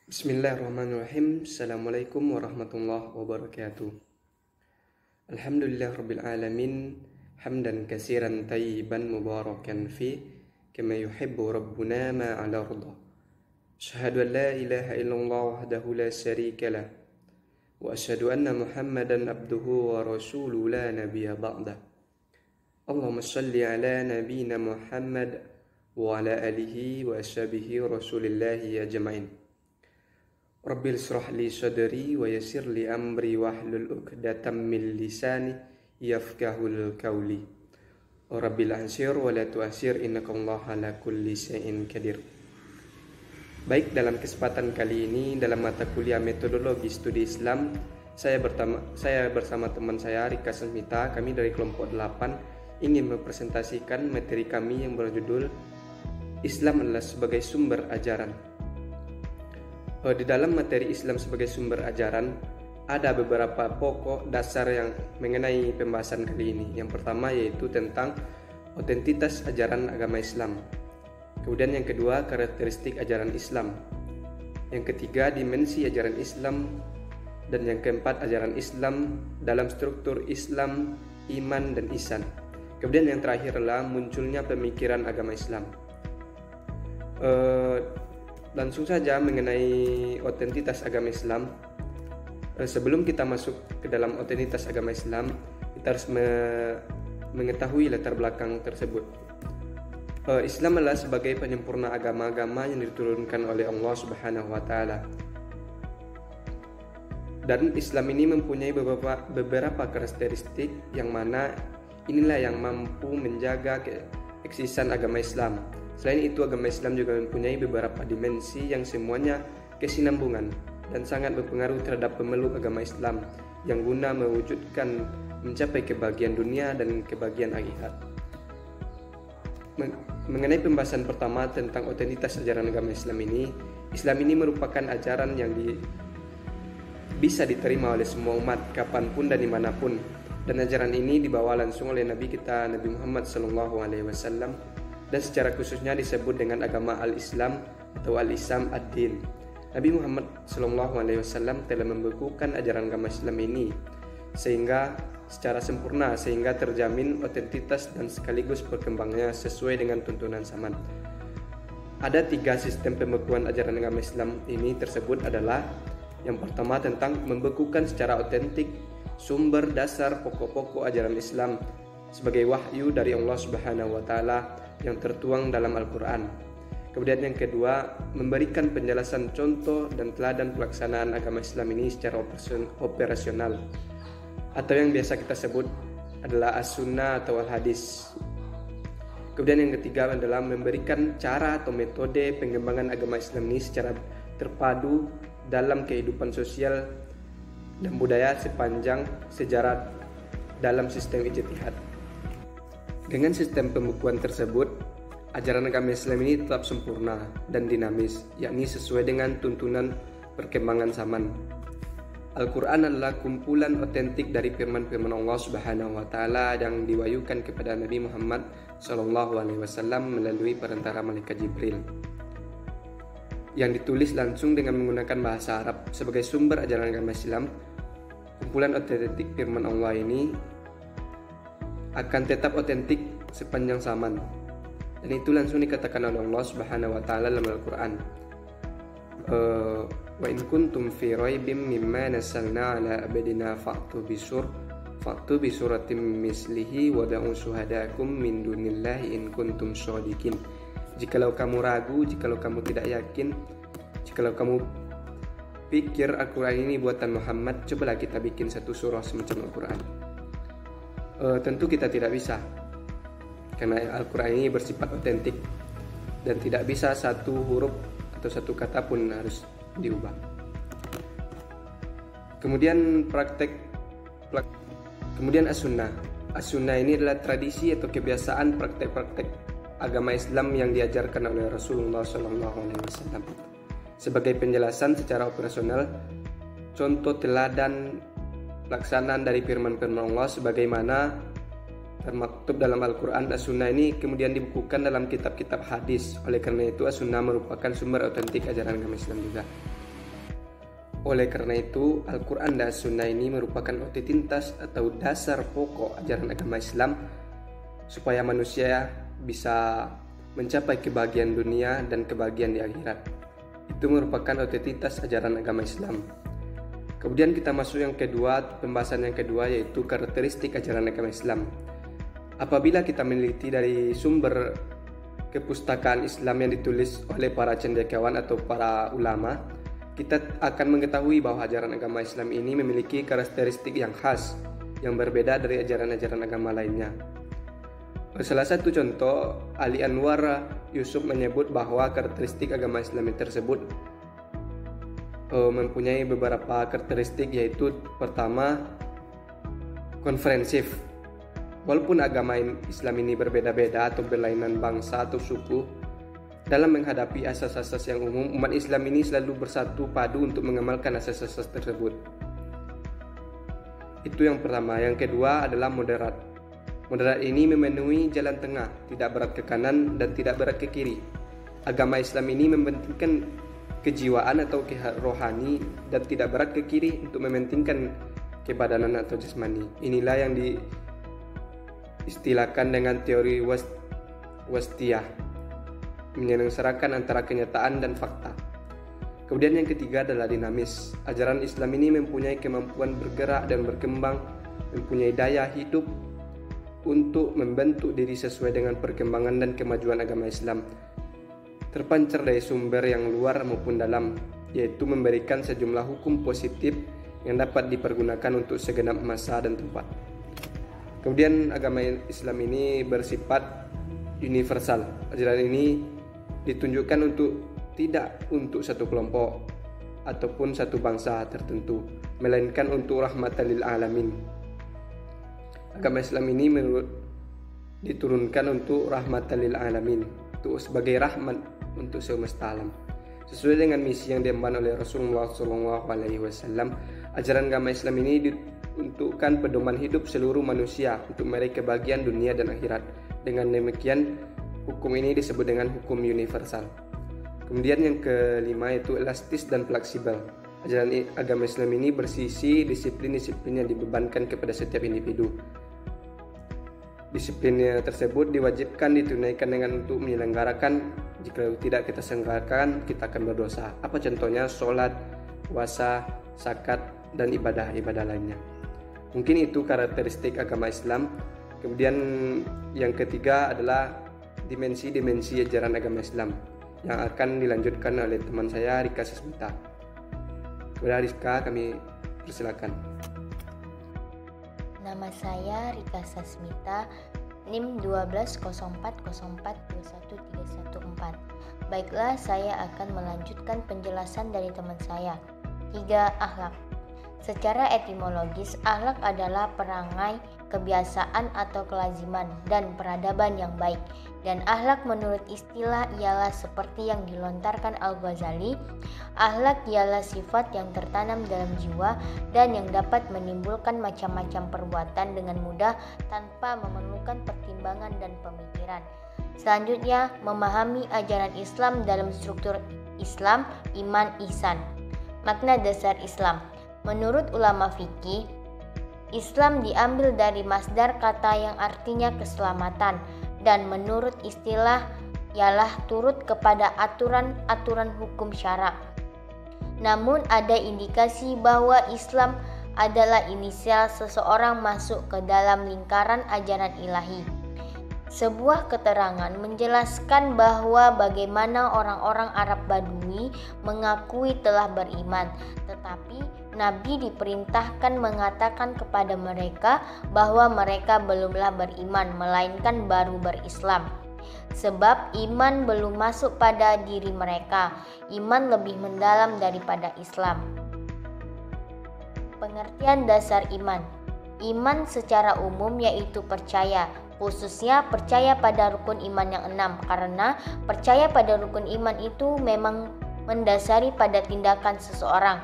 Bismillahirrahmanirrahim. Assalamualaikum warahmatullahi wabarakatuh. Alhamdulillah rabbil alamin. Hamdan katsiran tayyiban mubarakan fi kama yuhibbu rabbuna ma 'ala arda. Asyhadu an la ilaha illallah wahdahu la syarika lah. Wa asyhadu anna Muhammadan abduhu wa rasuluhu la nabiyya ba'da. Allahumma shalli ala nabiyyina Muhammad wa ala alihi wa ashabihi rasulillahi ajma'in. Rabbil israh li sadri wa yassir li amri wahlul 'uqdatam min lisani yafqahul qawli. Rabbil ansir wa la tu'sir innallaha ala kulli syai'in qadir. Baik, dalam kesempatan kali ini dalam mata kuliah metodologi studi Islam, saya bersama teman saya Rika Semita, kami dari kelompok 8 ingin mempresentasikan materi kami yang berjudul Islam adalah sebagai sumber ajaran. Di dalam materi Islam sebagai sumber ajaran ada beberapa pokok dasar yang mengenai pembahasan kali ini. Yang pertama yaitu tentang otentitas ajaran agama Islam. Kemudian yang kedua, karakteristik ajaran Islam. Yang ketiga, dimensi ajaran Islam. Dan yang keempat, ajaran Islam dalam struktur Islam, iman, dan ihsan. Kemudian yang terakhir adalah munculnya pemikiran agama Islam. Langsung saja mengenai otentitas agama Islam. Sebelum kita masuk ke dalam otentitas agama Islam, kita harus mengetahui latar belakang tersebut. Islam adalah sebagai penyempurna agama-agama yang diturunkan oleh Allah Subhanahu wa taala. Dan Islam ini mempunyai beberapa karakteristik yang mana inilah yang mampu menjaga keeksisan agama Islam. Selain itu, agama Islam juga mempunyai beberapa dimensi yang semuanya kesinambungan dan sangat berpengaruh terhadap pemeluk agama Islam yang guna mewujudkan mencapai kebahagiaan dunia dan kebahagiaan akhirat. Mengenai pembahasan pertama tentang otentitas ajaran agama Islam ini merupakan ajaran yang bisa diterima oleh semua umat kapanpun dan dimanapun. Dan ajaran ini dibawa langsung oleh Nabi kita Nabi Muhammad SAW. Dan secara khususnya disebut dengan agama al-Islam atau al-Islam ad-din. Nabi Muhammad SAW telah membukukan ajaran agama Islam ini secara sempurna sehingga terjamin otentitas dan sekaligus perkembangannya sesuai dengan tuntunan zaman. Ada 3 sistem pembekuan ajaran agama Islam ini tersebut adalah yang pertama tentang membekukan secara otentik sumber dasar pokok-pokok ajaran Islam sebagai wahyu dari Allah Subhanahu wa taala yang tertuang dalam Al-Quran. Kemudian yang kedua, memberikan penjelasan contoh dan teladan pelaksanaan agama Islam ini secara operasional, atau yang biasa kita sebut adalah as-sunnah atau al-hadis. Kemudian yang ketiga adalah memberikan cara atau metode pengembangan agama Islam ini secara terpadu dalam kehidupan sosial dan budaya sepanjang sejarah dalam sistem ijtihad. Dengan sistem pembekuan tersebut, ajaran agama Islam ini tetap sempurna dan dinamis, yakni sesuai dengan tuntunan perkembangan zaman. Al-Quran adalah kumpulan otentik dari firman-firman Allah Subhanahu wa taala yang diwahyukan kepada Nabi Muhammad SAW melalui perantara malaikat Jibril, yang ditulis langsung dengan menggunakan bahasa Arab. Sebagai sumber ajaran agama Islam, kumpulan otentik firman Allah ini akan tetap otentik sepanjang zaman. Dan itu langsung dikatakan oleh Allah Subhanahu wa taala dalam Al-Qur'an. Wa in kuntum fi raibim mimma nazzalna ala abdina fa'tu bi suratin mislihi wa da'u syuhadakum min dunillahi in kuntum shadiqin. Jikalau kamu ragu, jikalau kamu tidak yakin, jikalau kamu pikir Al-Quran ini buatan Muhammad, cobalah kita bikin satu surah semacam Al-Quran. Tentu kita tidak bisa, karena Al-Quran ini bersifat otentik dan tidak bisa satu huruf atau satu kata pun harus diubah. Kemudian as-sunnah. As-sunnah ini adalah tradisi atau kebiasaan praktek-praktek agama Islam yang diajarkan oleh Rasulullah SAW. Sebagai penjelasan secara operasional, contoh teladan pelaksanaan dari firman-firman Allah sebagaimana termaktub dalam Al-Quran. As-Sunnah ini kemudian dibukukan dalam kitab-kitab hadis. Oleh karena itu As-Sunnah merupakan sumber otentik ajaran agama Islam juga. Oleh karena itu, Al-Quran dan Sunnah ini merupakan otoritas atau dasar pokok ajaran agama Islam supaya manusia bisa mencapai kebahagiaan dunia dan kebahagiaan di akhirat. Itu merupakan otoritas ajaran agama Islam. Kemudian kita masuk yang kedua, pembahasan yang kedua, yaitu karakteristik ajaran agama Islam. Apabila kita meneliti dari sumber kepustakaan Islam yang ditulis oleh para cendekiawan atau para ulama, kita akan mengetahui bahwa ajaran agama Islam ini memiliki karakteristik yang khas, yang berbeda dari ajaran-ajaran agama lainnya. Salah satu contoh, Ali Anwar Yusuf menyebut bahwa karakteristik agama Islam tersebut mempunyai beberapa karakteristik, yaitu pertama, konferensif. Walaupun agama Islam ini berbeda-beda atau berlainan bangsa atau suku, dalam menghadapi asas-asas yang umum, umat Islam ini selalu bersatu padu untuk mengamalkan asas-asas tersebut. Itu yang pertama. Yang kedua adalah moderat. Moderat ini memenuhi jalan tengah, tidak berat ke kanan dan tidak berat ke kiri. Agama Islam ini mementingkan kejiwaan atau rohani dan tidak berat ke kiri untuk mementingkan kebadanan atau jasmani. Inilah yang diistilahkan dengan teori wastiyah, menyengsarakan antara kenyataan dan fakta. Kemudian yang ketiga adalah dinamis. Ajaran Islam ini mempunyai kemampuan bergerak dan berkembang, mempunyai daya hidup untuk membentuk diri sesuai dengan perkembangan dan kemajuan agama Islam. Terpancar dari sumber yang luar maupun dalam, yaitu memberikan sejumlah hukum positif yang dapat dipergunakan untuk segenap masa dan tempat. Kemudian agama Islam ini bersifat universal. Ajaran ini ditunjukkan tidak untuk satu kelompok ataupun satu bangsa tertentu, melainkan untuk rahmatan lil alamin. Agama Islam ini diturunkan untuk rahmatan lil alamin, untuk sebagai rahmat untuk semesta alam. Sesuai dengan misi yang diemban oleh Rasulullah SAW, ajaran agama Islam ini diuntukkan pedoman hidup seluruh manusia untuk meraih kebahagiaan dunia dan akhirat. Dengan demikian, hukum ini disebut dengan hukum universal. Kemudian yang kelima yaitu elastis dan fleksibel. Ajaran agama Islam ini bersisi disiplin-disiplin yang dibebankan kepada setiap individu. Disiplinnya tersebut diwajibkan ditunaikan dengan untuk menyelenggarakan. Jika tidak kita selenggarakan, kita akan berdosa. Apa contohnya? Sholat, puasa, zakat, dan ibadah-ibadah lainnya. Mungkin itu karakteristik agama Islam. Kemudian yang ketiga adalah dimensi-dimensi ajaran agama Islam yang akan dilanjutkan oleh teman saya Rika Sasmita. Kepada Rizka kami persilakan. Nama saya Rika Sasmita, NIM 120404213114. Baiklah, saya akan melanjutkan penjelasan dari teman saya. 3. Akhlak. Secara etimologis, akhlak adalah perangai, kebiasaan atau kelaziman dan peradaban yang baik. Dan akhlak menurut istilah ialah seperti yang dilontarkan Al-Ghazali, akhlak ialah sifat yang tertanam dalam jiwa dan yang dapat menimbulkan macam-macam perbuatan dengan mudah tanpa memerlukan pertimbangan dan pemikiran. Selanjutnya, memahami ajaran Islam dalam struktur Islam, iman, ihsan. Makna dasar Islam. Menurut ulama fikih, Islam diambil dari masdar kata yang artinya keselamatan, dan menurut istilah ialah turut kepada aturan-aturan hukum syara. Namun ada indikasi bahwa Islam adalah inisial seseorang masuk ke dalam lingkaran ajaran ilahi. Sebuah keterangan menjelaskan bahwa bagaimana orang-orang Arab Badui mengakui telah beriman, tetapi Nabi diperintahkan mengatakan kepada mereka bahwa mereka belumlah beriman, melainkan baru berislam. Sebab iman belum masuk pada diri mereka, iman lebih mendalam daripada Islam. Pengertian dasar iman. Iman secara umum yaitu percaya, khususnya percaya pada rukun iman yang 6, karena percaya pada rukun iman itu memang mendasari pada tindakan seseorang.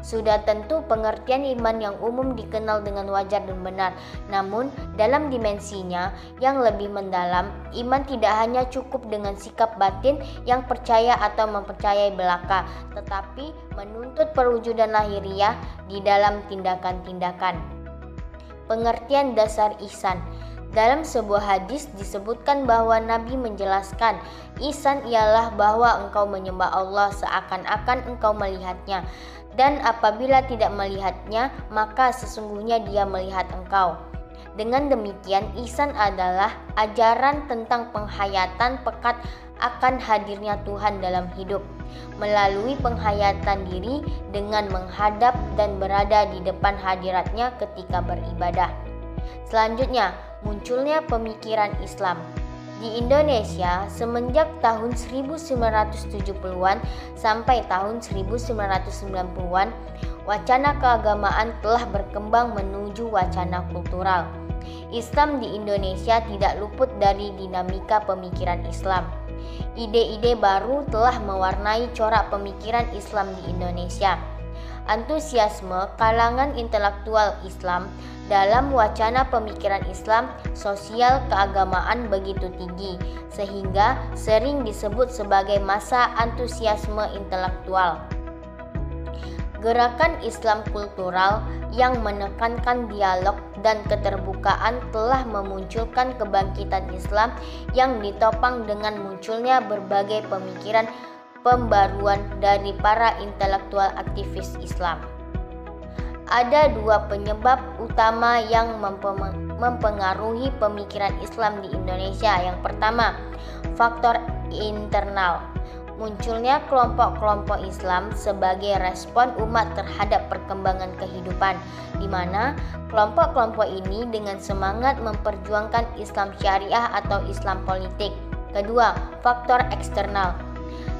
Sudah tentu pengertian iman yang umum dikenal dengan wajar dan benar. Namun, dalam dimensinya yang lebih mendalam, iman tidak hanya cukup dengan sikap batin yang percaya atau mempercayai belaka, tetapi menuntut perwujudan lahiriah di dalam tindakan-tindakan. Pengertian dasar ihsan. Dalam sebuah hadis disebutkan bahwa Nabi menjelaskan, ihsan ialah bahwa engkau menyembah Allah seakan-akan engkau melihatnya, dan apabila tidak melihatnya, maka sesungguhnya dia melihat engkau. Dengan demikian, ihsan adalah ajaran tentang penghayatan pekat akan hadirnya Tuhan dalam hidup, melalui penghayatan diri dengan menghadap dan berada di depan hadiratnya ketika beribadah. Selanjutnya, munculnya pemikiran Islam. Di Indonesia, semenjak tahun 1970-an sampai tahun 1990-an, wacana keagamaan telah berkembang menuju wacana kultural. Islam di Indonesia tidak luput dari dinamika pemikiran Islam. Ide-ide baru telah mewarnai corak pemikiran Islam di Indonesia. Antusiasme kalangan intelektual Islam dalam wacana pemikiran Islam sosial keagamaan begitu tinggi, sehingga sering disebut sebagai masa antusiasme intelektual. Gerakan Islam kultural yang menekankan dialog dan keterbukaan telah memunculkan kebangkitan Islam yang ditopang dengan munculnya berbagai pemikiran pembaruan dari para intelektual aktivis Islam. Ada dua penyebab utama yang mempengaruhi pemikiran Islam di Indonesia. Yang pertama, faktor internal. Munculnya kelompok-kelompok Islam sebagai respon umat terhadap perkembangan kehidupan, di mana kelompok-kelompok ini dengan semangat memperjuangkan Islam syariah atau Islam politik. Kedua, faktor eksternal.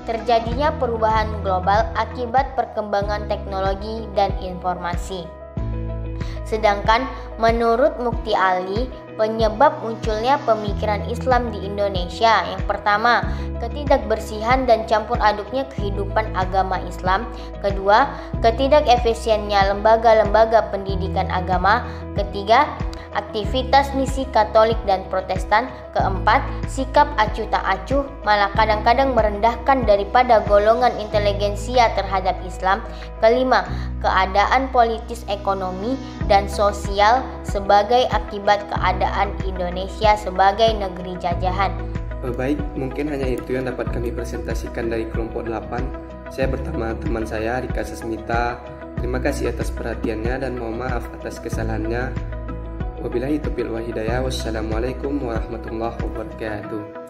Terjadinya perubahan global akibat perkembangan teknologi dan informasi. Sedangkan menurut Mukti Ali, penyebab munculnya pemikiran Islam di Indonesia yang pertama, ketidakbersihan dan campur aduknya kehidupan agama Islam. Kedua, ketidakefisiennya lembaga-lembaga pendidikan agama. Ketiga, aktivitas misi Katolik dan Protestan. Keempat, sikap acuh tak acuh, malah kadang-kadang merendahkan daripada golongan inteligensia terhadap Islam. Kelima, keadaan politis ekonomi dan sosial sebagai akibat keadaan Indonesia sebagai negeri jajahan. Baik, mungkin hanya itu yang dapat kami presentasikan dari kelompok 8. Saya bersama teman saya Rika Sasmita. Terima kasih atas perhatiannya dan mohon maaf atas kesalahannya. Wabillahi taufiq wal hidayah. Wassalamualaikum warahmatullahi wabarakatuh.